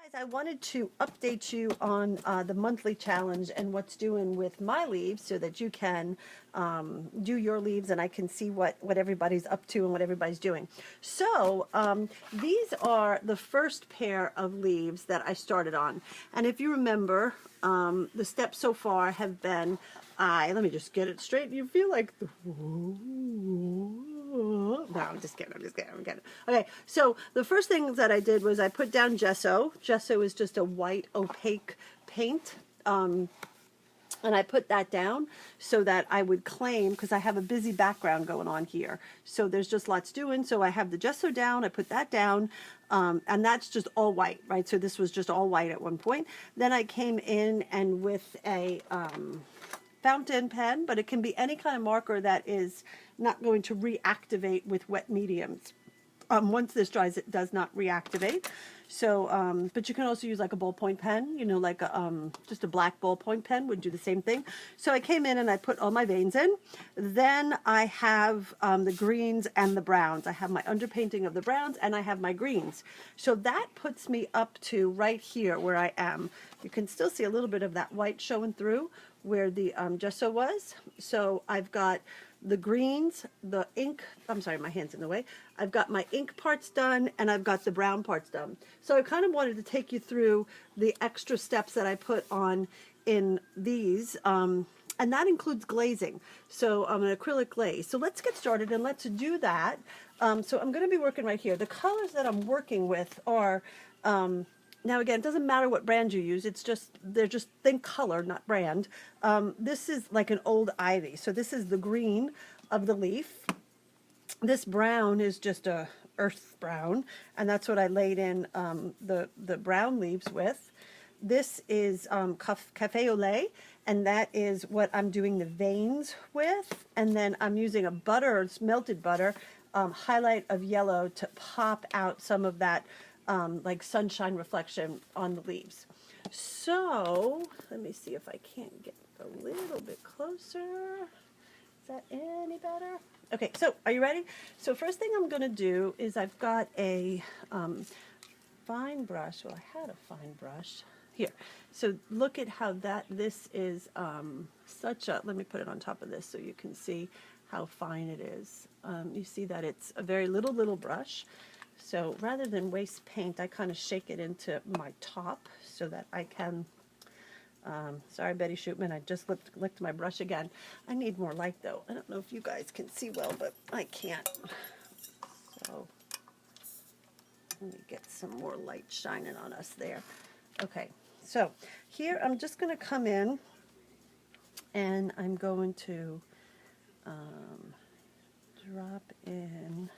Guys, I wanted to update you on the monthly challenge and what's doing with my leaves so that you can do your leaves and I can see what everybody's up to and what everybody's doing. So these are the first pair of leaves that I started on. And if you remember, the steps so far have been, let me just get it straight. You feel like, no, I'm just kidding. Okay, so the first things that I did was I put down gesso. Gesso is just a white opaque paint. And I put that down so that I would claim, because I have a busy background going on here. So there's just lots doing. So I have the gesso down, I put that down, and that's just all white, right? So this was just all white at one point. Then I came in and with a fountain pen, but it can be any kind of marker that is not going to reactivate with wet mediums. Once this dries, it does not reactivate. So, but you can also use like a ballpoint pen, you know, like just a black ballpoint pen would do the same thing. So I came in and I put all my veins in. Then I have the greens and the browns. I have my underpainting of the browns and I have my greens. So that puts me up to right here where I am. You can still see a little bit of that white showing through where the gesso was. So I've got the greens, the ink, I'm sorry, my hand's in the way. I've got my ink parts done and I've got the brown parts done. So I kind of wanted to take you through the extra steps that I put on in these, and that includes glazing. So I'm an acrylic glaze. So let's get started and let's do that. So I'm going to be working right here. The colors that I'm working with are, now again, it doesn't matter what brand you use, it's just, think color, not brand. This is like an old ivy. So this is the green of the leaf. This brown is just a earth brown, and that's what I laid in the brown leaves with. This is cafe au lait, and that is what I'm doing the veins with. And then I'm using a butter, it's melted butter, highlight of yellow to pop out some of that like sunshine reflection on the leaves. So let me see if I can't get a little bit closer. Is that any better? Okay, so are you ready? So first thing I'm going to do is I've got a fine brush. Well, I had a fine brush here. So look at how this is such a, let me put it on top of this so you can see how fine it is. You see that it's a very little brush. So rather than waste paint, I kind of shake it into my top so that I can, sorry Betty Shootman, I just licked my brush again. I need more light though. I don't know if you guys can see well, but I can't. So let me get some more light shining on us there. Okay, so here I'm just going to come in and I'm going to drop in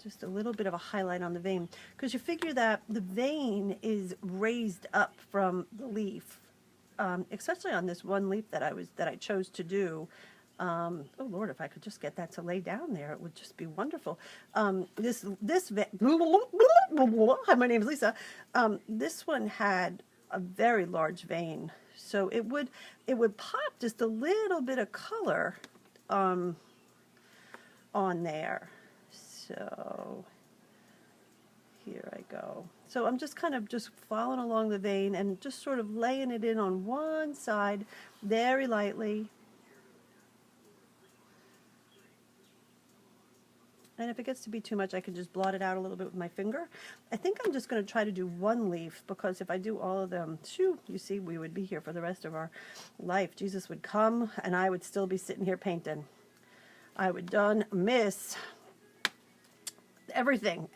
just a little bit of a highlight on the vein, because you figure that the vein is raised up from the leaf, especially on this one leaf that I chose to do. Oh Lord, if I could just get that to lay down there, it would just be wonderful. Hi, my name is Lisa. This one had a very large vein, so it would pop just a little bit of color on there. So here I go. So I'm just kind of just following along the vein and just sort of laying it in on one side very lightly. And if it gets to be too much, I can just blot it out a little bit with my finger. I think I'm just going to try to do one leaf, because if I do all of them, shoo, you see, we would be here for the rest of our life. Jesus would come and I would still be sitting here painting. I would done miss everything.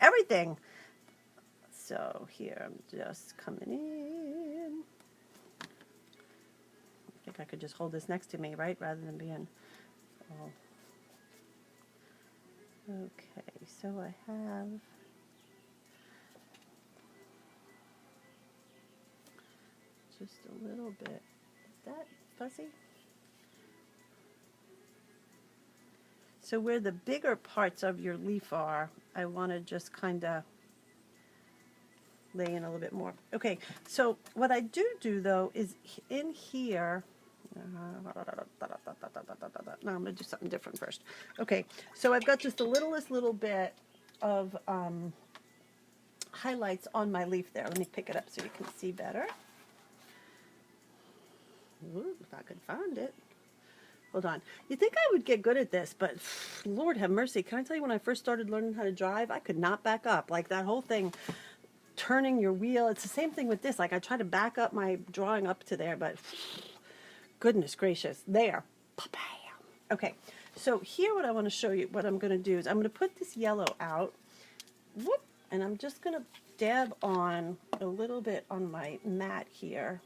So here I'm just coming in. I think I could just hold this next to me, right, rather than being all. Okay, so I have just a little bit. Is that fuzzy? So where the bigger parts of your leaf are, I want to just kind of lay in a little bit more. Okay, so what I do though is in here, no, I'm going to do something different first. Okay, so I've got just the littlest little bit of highlights on my leaf there. Let me pick it up so you can see better. Ooh, if I could find it. Hold on. You think I would get good at this, but Lord have mercy. Can I tell you, when I first started learning how to drive, I could not back up. Like that whole thing, turning your wheel, it's the same thing with this. Like I try to back up my drawing up to there, but goodness gracious, there. Okay, so here what I want to show you, what I'm going to do is I'm going to put this yellow out, whoop, and I'm just going to dab on a little bit on my mat here.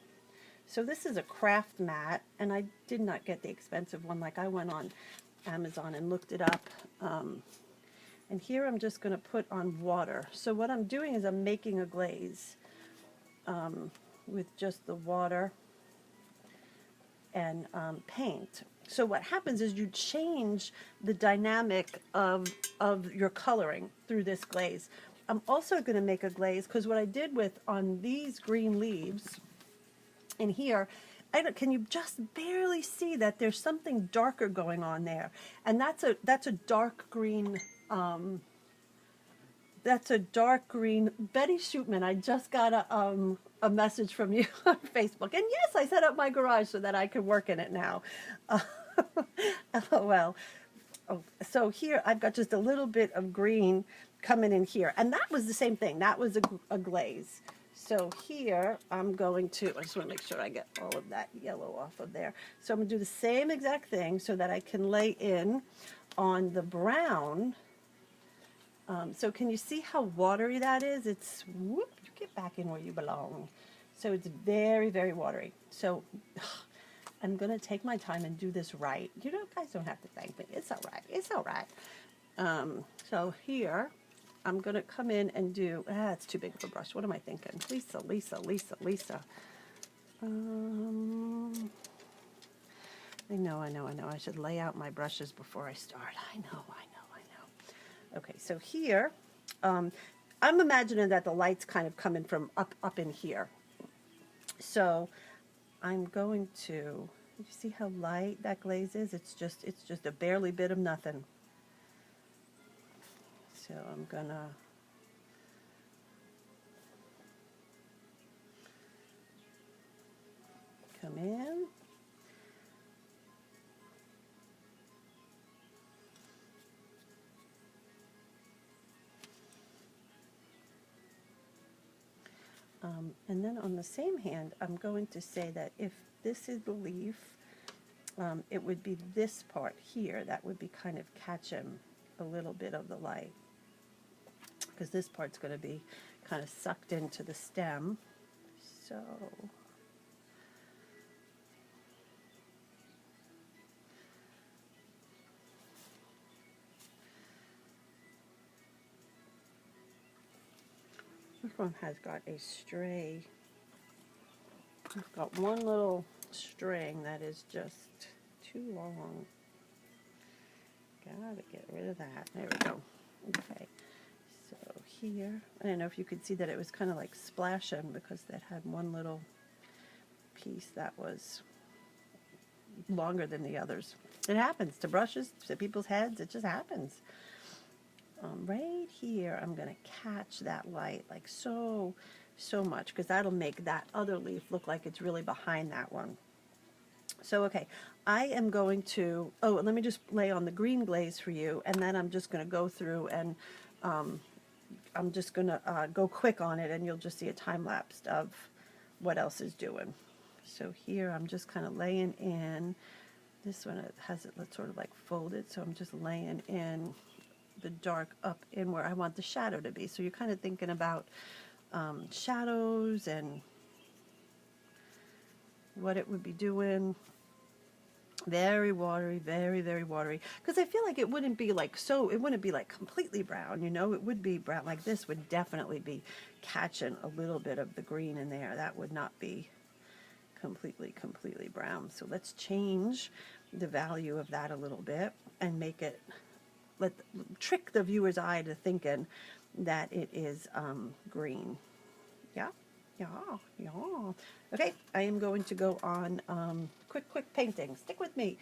So this is a craft mat, and I did not get the expensive one. Like I went on Amazon and looked it up. And here I'm just going to put on water. So what I'm doing is I'm making a glaze with just the water and paint. So what happens is you change the dynamic of your coloring through this glaze. I'm also going to make a glaze because what I did with on these green leaves in here, can you just barely see that there's something darker going on there? And that's a dark green. That's a dark green. Betty Shootman, I just got a message from you on Facebook. And yes, I set up my garage so that I could work in it now. LOL. Oh, so here I've got just a little bit of green coming in here. And that was the same thing. That was a glaze. So here I'm going to, I just want to make sure I get all of that yellow off of there. So I'm going to do the same exact thing so that I can lay in on the brown. So can you see how watery that is? It's, whoop, you get back in where you belong. So it's very, very watery. So I'm going to take my time and do this right. You know, guys don't have to thank me. It's all right. It's all right. So here, I'm going to come in and do, it's too big of a brush. What am I thinking? Lisa. I know. I should lay out my brushes before I start. I know. Okay, so here, I'm imagining that the light's kind of coming from up in here. So I'm going to, you see how light that glaze is? It's just a barely bit of nothing. So I'm gonna come in. And then on the same hand, I'm going to say that if this is the leaf, it would be this part here that would be kind of catching a little bit of the light, because this part's going to be kind of sucked into the stem. So this one has got a stray. It's got one little string that is just too long. Gotta get rid of that. There we go. Okay. So here, I don't know if you could see that it was kind of like splashing because that had one little piece that was longer than the others. It happens to brushes, to people's heads. It just happens. Right here, I'm going to catch that light like so much, because that'll make that other leaf look like it's really behind that one. So, okay, I am going to, oh, let me just lay on the green glaze for you, and then I'm just going to go through and I'm just going to go quick on it, and you'll just see a time lapse of what else is doing. So here I'm just kind of laying in. This one, it has it sort of like folded, so I'm just laying in the dark up in where I want the shadow to be. So you're kind of thinking about shadows and what it would be doing. Very watery, very, very watery. Because I feel like it wouldn't be like it wouldn't be like completely brown, you know? It would be brown. Like this would definitely be catching a little bit of the green in there. That would not be completely brown. So let's change the value of that a little bit and make it, trick the viewer's eye to thinking that it is green. Yeah. Okay, I am going to go on quick painting. Stick with me.